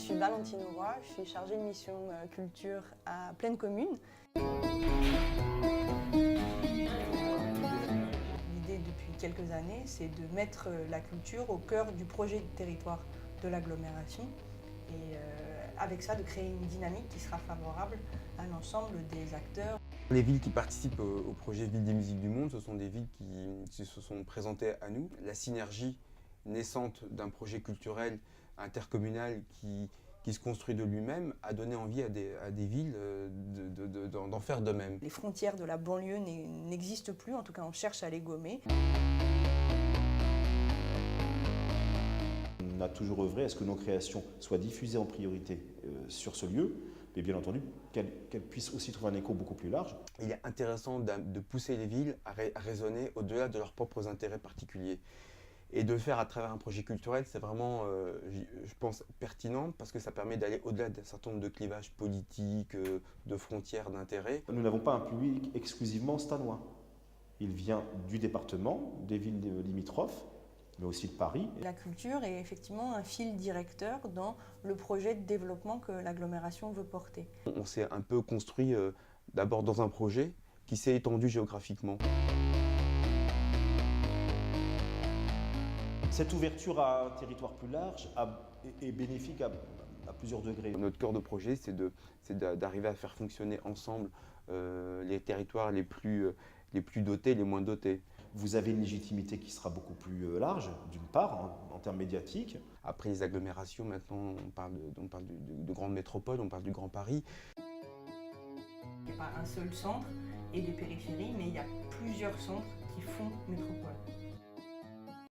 suis Valentine Roy, je suis chargée de mission culture à Plaine Commune. L'idée depuis quelques années, c'est de mettre la culture au cœur du projet de territoire de l'agglomération et avec ça de créer une dynamique qui sera favorable à l'ensemble des acteurs. Les villes qui participent au projet Ville des musiques du monde, ce sont des villes qui se sont présentées à nous. La synergie naissante d'un projet culturel intercommunal qui se construit de lui-même a donné envie à des villes d'en faire de même. Les frontières de la banlieue n'existent plus, en tout cas on cherche à les gommer. On a toujours œuvré à ce que nos créations soient diffusées en priorité sur ce lieu, mais bien entendu qu'elles puissent aussi trouver un écho beaucoup plus large. Il est intéressant de pousser les villes à raisonner au-delà de leurs propres intérêts particuliers. Et de le faire à travers un projet culturel, c'est vraiment, je pense, pertinent parce que ça permet d'aller au-delà d'un certain nombre de clivages politiques, de frontières, d'intérêts. Nous n'avons pas un public exclusivement stanois. Il vient du département, des villes limitrophes, mais aussi de Paris. La culture est effectivement un fil directeur dans le projet de développement que l'agglomération veut porter. On s'est un peu construit d'abord dans un projet qui s'est étendu géographiquement. Cette ouverture à un territoire plus large est bénéfique à plusieurs degrés. Notre cœur de projet, c'est d'arriver à faire fonctionner ensemble les territoires les plus dotés, les moins dotés. Vous avez une légitimité qui sera beaucoup plus large, d'une part, en termes médiatiques. Après les agglomérations, maintenant, on parle de grandes métropoles, on parle du Grand Paris. Il n'y a pas un seul centre et des périphéries, mais il y a plusieurs centres qui font métropole.